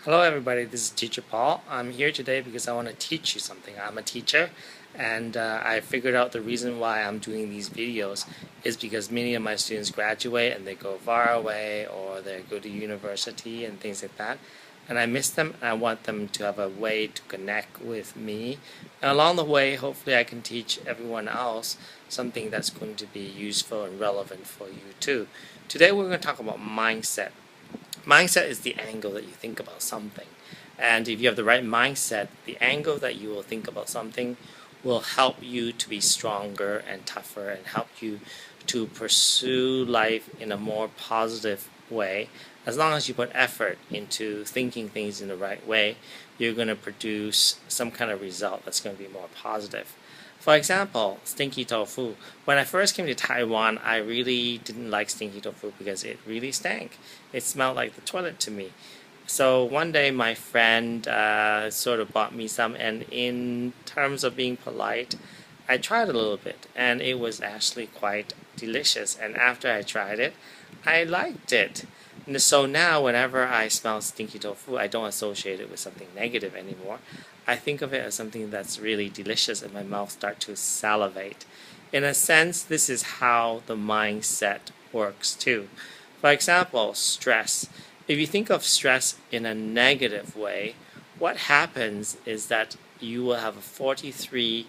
Hello everybody, this is Teacher Paul. I'm here today because I want to teach you something. I'm a teacher and I figured out the reason why I'm doing these videos is because many of my students graduate and they go far away or they go to university and things like that. And I miss them and I want them to have a way to connect with me. And along the way, hopefully I can teach everyone else something that's going to be useful and relevant for you too. Today we're going to talk about mindset. Mindset is the angle that you think about something. And if you have the right mindset, the angle that you will think about something will help you to be stronger and tougher and help you to pursue life in a more positive way. As long as you put effort into thinking things in the right way, you're going to produce some kind of result that's going to be more positive. For example, stinky tofu. When I first came to Taiwan, I really didn't like stinky tofu because it really stank. It smelled like the toilet to me. So one day my friend sort of bought me some, and in terms of being polite, I tried a little bit, and it was actually quite delicious. And after I tried it, I liked it. So now whenever I smell stinky tofu, I don't associate it with something negative anymore. I think of it as something that's really delicious and my mouth starts to salivate. In a sense, this is how the mindset works too. For example, stress. If you think of stress in a negative way, what happens is that you will have a 43%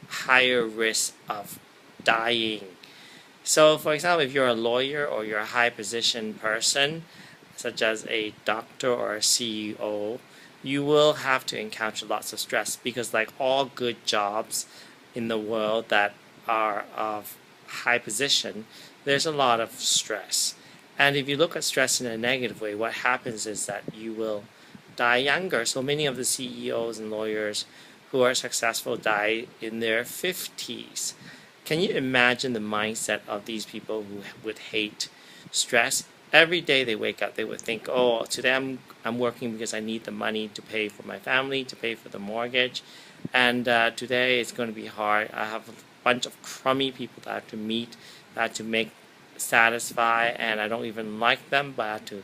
higher risk of dying. So, for example, if you're a lawyer or you're a high position person, such as a doctor or a CEO, you will have to encounter lots of stress because, like all good jobs in the world that are of high position, there's a lot of stress. And if you look at stress in a negative way, what happens is that you will die younger. So many of the CEOs and lawyers who are successful die in their 50s. Can you imagine the mindset of these people who would hate stress? Every day they wake up, they would think, oh, today I'm working because I need the money to pay for my family, to pay for the mortgage. And today it's going to be hard. I have a bunch of crummy people that I have to meet, that I have to make satisfy, and I don't even like them, but I have to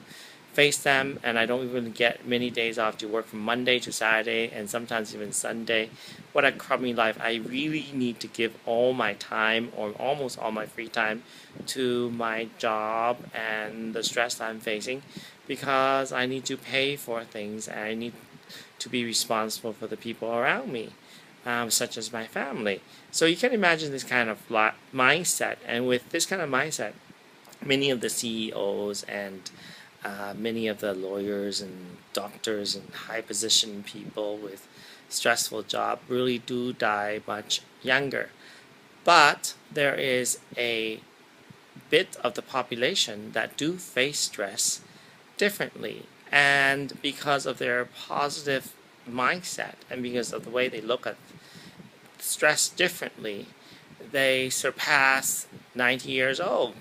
face them, and I don't even get many days off to work from Monday to Saturday and sometimes even Sunday. What a crummy life. I really need to give all my time or almost all my free time to my job and the stress I'm facing because I need to pay for things and I need to be responsible for the people around me, such as my family. So you can imagine this kind of mindset, and with this kind of mindset, many of the CEOs and many of the lawyers and doctors and high position people with stressful job really do die much younger. But there is a bit of the population that do face stress differently, and because of their positive mindset and because of the way they look at stress differently, they surpass 90 years old.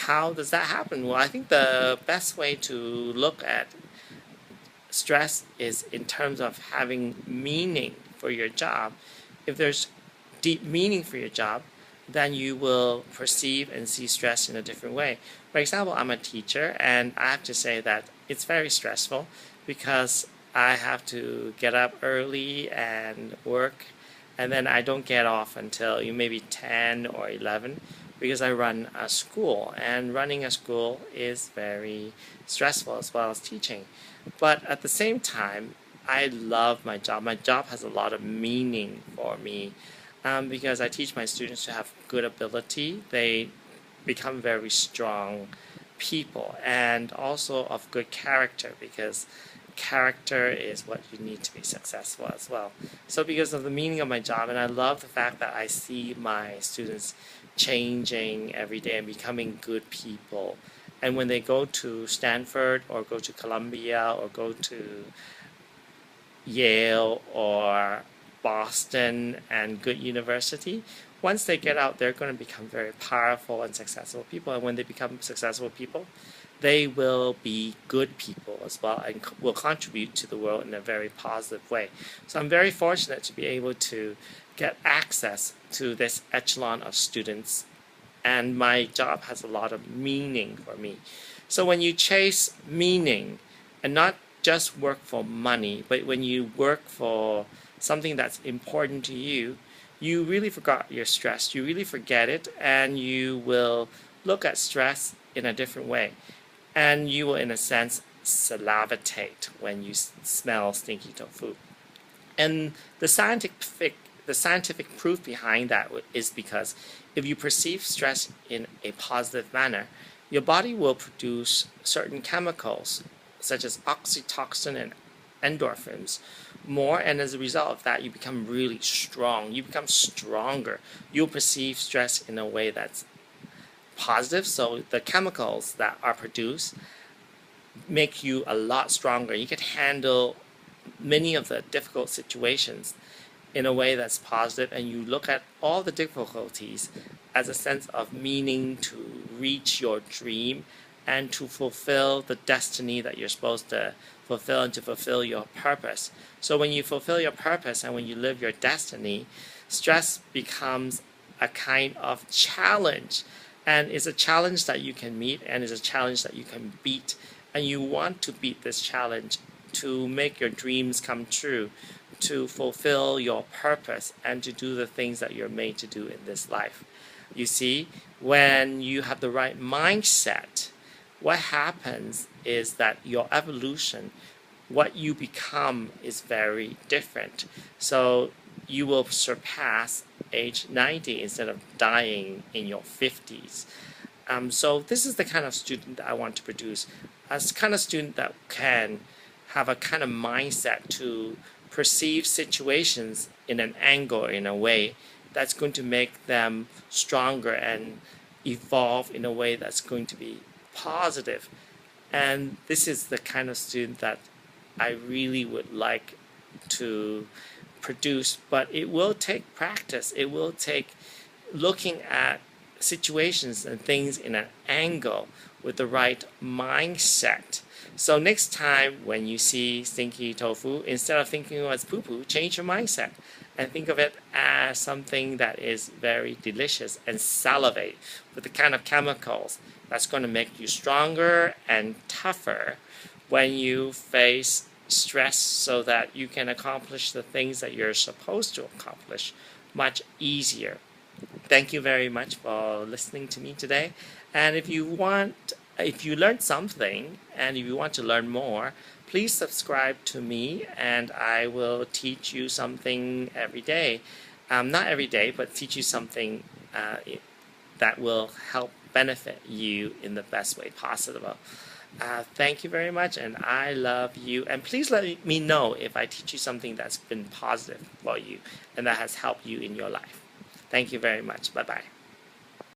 How does that happen? Well, I think the best way to look at stress is in terms of having meaning for your job. If there's deep meaning for your job, then you will perceive and see stress in a different way. For example, I'm a teacher, and I have to say that it's very stressful because I have to get up early and work, and then I don't get off until maybe 10 or 11 because I run a school, and running a school is very stressful as well as teaching. But at the same time, I love my job. My job has a lot of meaning for me because I teach my students to have good ability. They become very strong people and also of good character because character is what you need to be successful as well. So because of the meaning of my job, and I love the fact that I see my students changing every day and becoming good people. And when they go to Stanford or go to Columbia or go to Yale or Boston and good university, once they get out, they're going to become very powerful and successful people. And when they become successful people, they will be good people as well and will contribute to the world in a very positive way. So I'm very fortunate to be able to get access to this echelon of students, and my job has a lot of meaning for me. So when you chase meaning, and not just work for money, but when you work for something that's important to you, you really forgot your stress. You really forget it, and you will look at stress in a different way. And you will, in a sense, salivate when you smell stinky tofu. And the scientific proof behind that is because if you perceive stress in a positive manner, your body will produce certain chemicals such as oxytocin and endorphins more, and as a result of that, you become really strong. You become stronger. You'll perceive stress in a way that's positive. So the chemicals that are produced make you a lot stronger. You can handle many of the difficult situations in a way that's positive, and you look at all the difficulties as a sense of meaning to reach your dream and to fulfill the destiny that you're supposed to fulfill and to fulfill your purpose. So when you fulfill your purpose and when you live your destiny, stress becomes a kind of challenge, and it's a challenge that you can meet and it's a challenge that you can beat, and you want to beat this challenge to make your dreams come true, to fulfill your purpose, and to do the things that you're made to do in this life. You see, when you have the right mindset, what happens is that your evolution, what you become, is very different. So you will surpass age 90 instead of dying in your 50s. So this is the kind of student that I want to produce, as kind of student that can have a kind of mindset to perceive situations in an angle, in a way that's going to make them stronger and evolve in a way that's going to be positive. And this is the kind of student that I really would like to produce, but it will take practice. It will take looking at situations and things in an angle with the right mindset. So next time when you see stinky tofu, instead of thinking it as poo-poo, change your mindset and think of it as something that is very delicious, and salivate with the kind of chemicals that's going to make you stronger and tougher when you face stress, so that you can accomplish the things that you're supposed to accomplish much easier. Thank you very much for listening to me today. And if you learned something and if you want to learn more, please subscribe to me, and I will teach you something every day. Not every day, but teach you something that will help benefit you in the best way possible. Thank you very much, and I love you. And please let me know if I teach you something that's been positive for you and that has helped you in your life. Thank you very much. Bye-bye.